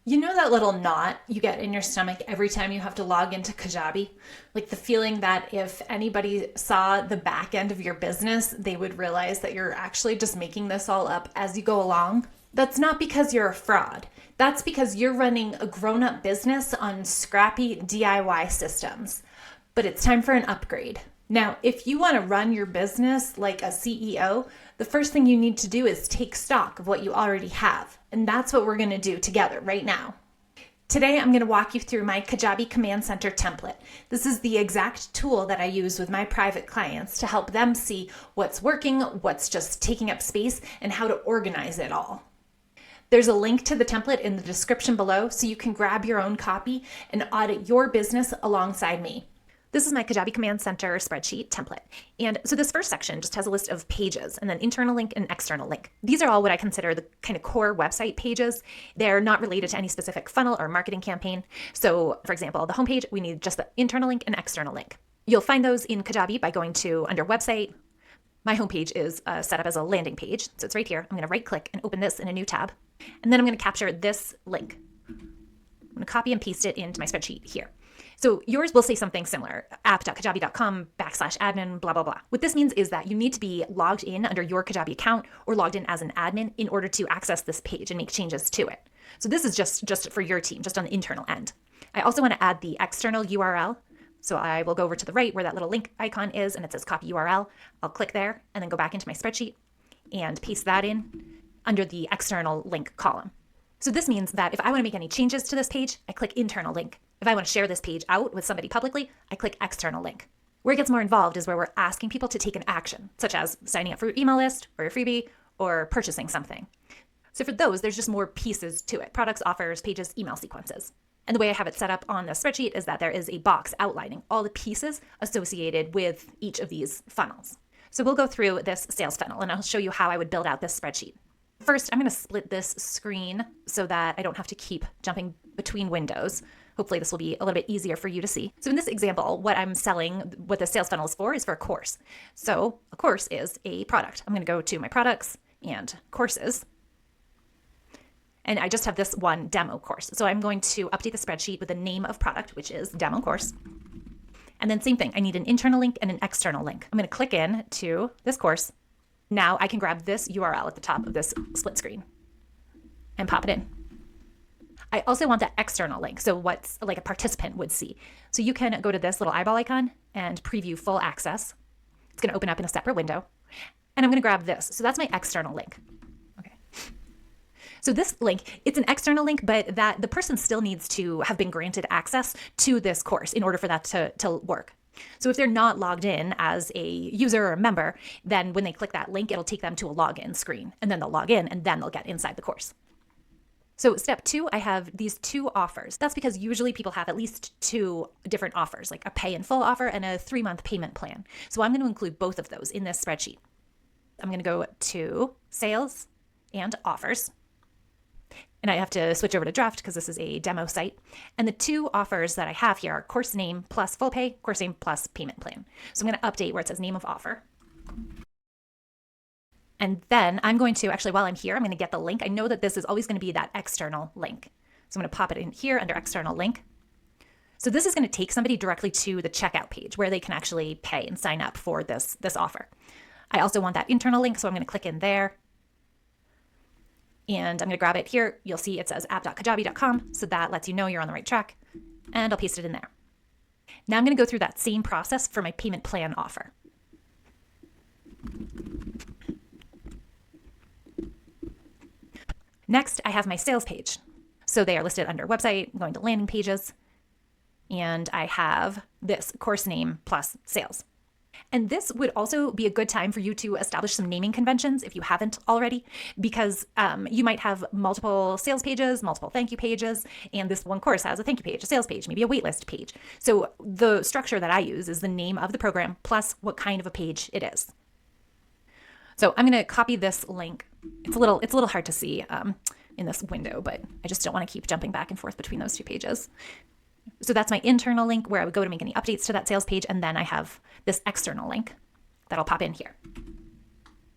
You know that little knot you get in your stomach every time you have to log into Kajabi? Like the feeling that if anybody saw the back end of your business, they would realize that you're actually just making this all up as you go along? That's not because you're a fraud. That's because you're running a grown up business on scrappy DIY systems. But it's time for an upgrade. Now, if you want to run your business like a CEO, the first thing you need to do is take stock of what you already have. And that's what we're going to do together right now. Today, I'm going to walk you through my Kajabi Command Center template. This is the exact tool that I use with my private clients to help them see what's working, what's just taking up space, and how to organize it all. There's a link to the template in the description below so you can grab your own copy and audit your business alongside me. This is my Kajabi Command Center spreadsheet template. And so this first section just has a list of pages and then internal link and external link. These are all what I consider the kind of core website pages. They're not related to any specific funnel or marketing campaign. So for example, the homepage, we need just the internal link and external link. You'll find those in Kajabi by going to under website. My homepage is set up as a landing page. So it's right here. I'm going to right click and open this in a new tab. And then I'm going to capture this link. I'm going to copy and paste it into my spreadsheet here. So yours will say something similar, app.kajabi.com/admin, blah, blah, blah. What this means is that you need to be logged in under your Kajabi account or logged in as an admin in order to access this page and make changes to it. So this is just for your team, just on the internal end. I also want to add the external URL. So I will go over to the right where that little link icon is and it says copy URL. I'll click there and then go back into my spreadsheet and paste that in under the external link column. So this means that if I want to make any changes to this page, I click internal link. If I want to share this page out with somebody publicly, I click external link. Where it gets more involved is where we're asking people to take an action, such as signing up for your email list or your freebie or purchasing something. So for those, there's just more pieces to it: products, offers, pages, email sequences. And the way I have it set up on the spreadsheet is that there is a box outlining all the pieces associated with each of these funnels. So we'll go through this sales funnel and I'll show you how I would build out this spreadsheet. First, I'm going to split this screen so that I don't have to keep jumping between windows. Hopefully this will be a little bit easier for you to see. So in this example, what I'm selling, what the sales funnel is for a course. So a course is a product. I'm going to go to my products and courses. And I just have this one demo course. So I'm going to update the spreadsheet with the name of product, which is demo course. And then same thing, I need an internal link and an external link. I'm going to click in to this course. Now I can grab this URL at the top of this split screen and pop it in. I also want that external link, so what's like a participant would see. So you can go to this little eyeball icon and preview full access. It's going to open up in a separate window. And I'm going to grab this. So that's my external link. Okay. So this link, it's an external link, but that the person still needs to have been granted access to this course in order for that to work. So if they're not logged in as a user or a member, then when they click that link, it'll take them to a login screen, and then they'll log in and then they'll get inside the course. So step 2, I have these 2 offers. That's because usually people have at least 2 different offers, like a pay in full offer and a 3-month payment plan. So I'm going to include both of those in this spreadsheet. I'm going to go to sales and offers. And I have to switch over to draft because this is a demo site. And the 2 offers that I have here are course name plus full pay, course name plus payment plan. So I'm going to update where it says name of offer. And then I'm going to, actually while I'm here, I'm going to get the link. I know that this is always going to be that external link. So I'm going to pop it in here under external link. So this is going to take somebody directly to the checkout page where they can actually pay and sign up for this offer. I also want that internal link, so I'm going to click in there. And I'm going to grab it here. You'll see it says app.kajabi.com, so that lets you know you're on the right track. And I'll paste it in there. Now I'm going to go through that same process for my payment plan offer. Next, I have my sales page. So they are listed under website. I'm going to landing pages. And I have this course name plus sales. And this would also be a good time for you to establish some naming conventions if you haven't already, because you might have multiple sales pages, multiple thank you pages, and this one course has a thank you page, a sales page, maybe a waitlist page. So the structure that I use is the name of the program plus what kind of a page it is. So I'm going to copy this link. It's a little hard to see in this window, but I just don't want to keep jumping back and forth between those 2 pages. So that's my internal link where I would go to make any updates to that sales page. And then I have this external link that I'll pop in here.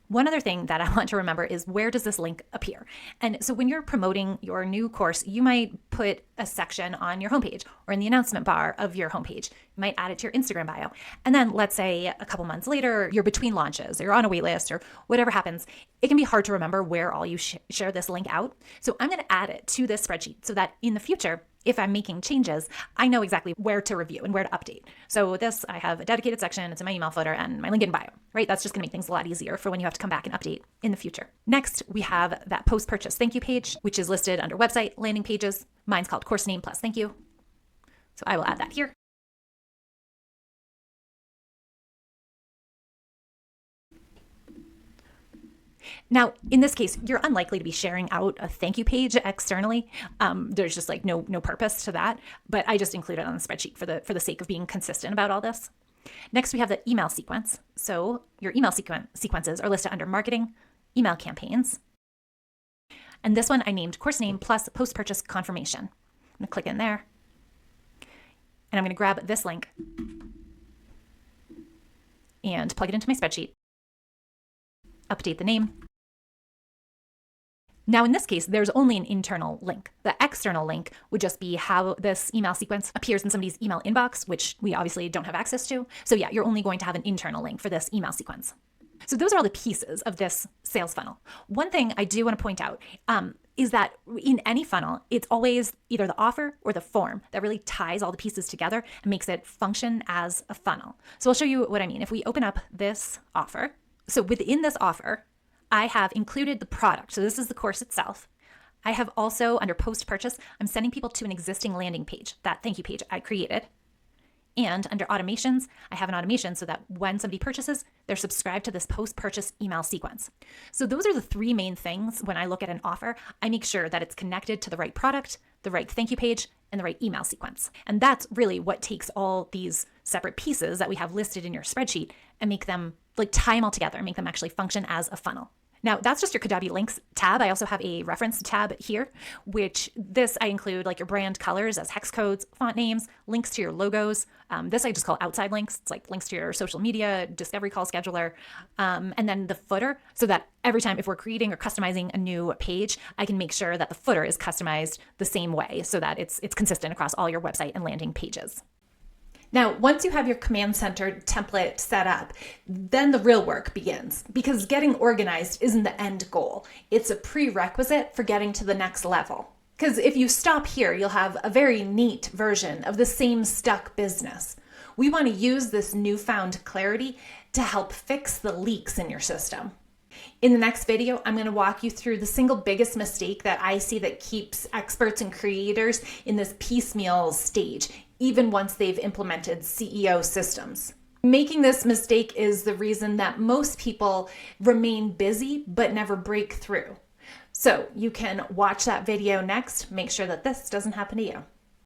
One other thing that I want to remember is, where does this link appear? And so when you're promoting your new course, you might put a section on your homepage or in the announcement bar of your homepage. You might add it to your Instagram bio. And then let's say a couple months later, you're between launches or you're on a wait list or whatever happens. It can be hard to remember where all you share this link out. So I'm going to add it to this spreadsheet so that in the future, if I'm making changes, I know exactly where to review and where to update. So this, I have a dedicated section, it's in my email footer and my link in bio, right? That's just gonna make things a lot easier for when you have to come back and update in the future. Next, we have that post-purchase thank you page, which is listed under website, landing pages. Mine's called course name plus thank you. So I will add that here. Now, in this case, you're unlikely to be sharing out a thank you page externally. There's just like no purpose to that, but I just include it on the spreadsheet for the sake of being consistent about all this. Next, we have the email sequence. So your email sequences are listed under marketing, email campaigns. And this one I named course name plus post-purchase confirmation. I'm gonna click in there and I'm gonna grab this link and plug it into my spreadsheet, update the name. Now, in this case, there's only an internal link. The external link would just be how this email sequence appears in somebody's email inbox, which we obviously don't have access to. So yeah, you're only going to have an internal link for this email sequence. So those are all the pieces of this sales funnel. One thing I do want to point out is that in any funnel, it's always either the offer or the form that really ties all the pieces together and makes it function as a funnel. So I'll show you what I mean. If we open up this offer, so within this offer, I have included the product. So this is the course itself. I have also, under post-purchase, I'm sending people to an existing landing page, that thank you page I created. And under automations, I have an automation so that when somebody purchases, they're subscribed to this post-purchase email sequence. So those are the three main things when I look at an offer. I make sure that it's connected to the right product, the right thank you page, and the right email sequence. And that's really what takes all these separate pieces that we have listed in your spreadsheet and make them, like, tie them all together and make them actually function as a funnel. Now, that's just your Kajabi links tab. I also have a reference tab here, which this I include like your brand colors as hex codes, font names, links to your logos. This I just call outside links. It's like links to your social media, discovery call scheduler, and then the footer, so that every time if we're creating or customizing a new page, I can make sure that the footer is customized the same way so that it's consistent across all your website and landing pages. Now, once you have your Command Center template set up, then the real work begins, because getting organized isn't the end goal. It's a prerequisite for getting to the next level. Because if you stop here, you'll have a very neat version of the same stuck business. We want to use this newfound clarity to help fix the leaks in your system. In the next video, I'm going to walk you through the single biggest mistake that I see that keeps experts and creators in this piecemeal stage, even once they've implemented CEO systems. Making this mistake is the reason that most people remain busy but never break through. So you can watch that video next. Make sure that this doesn't happen to you.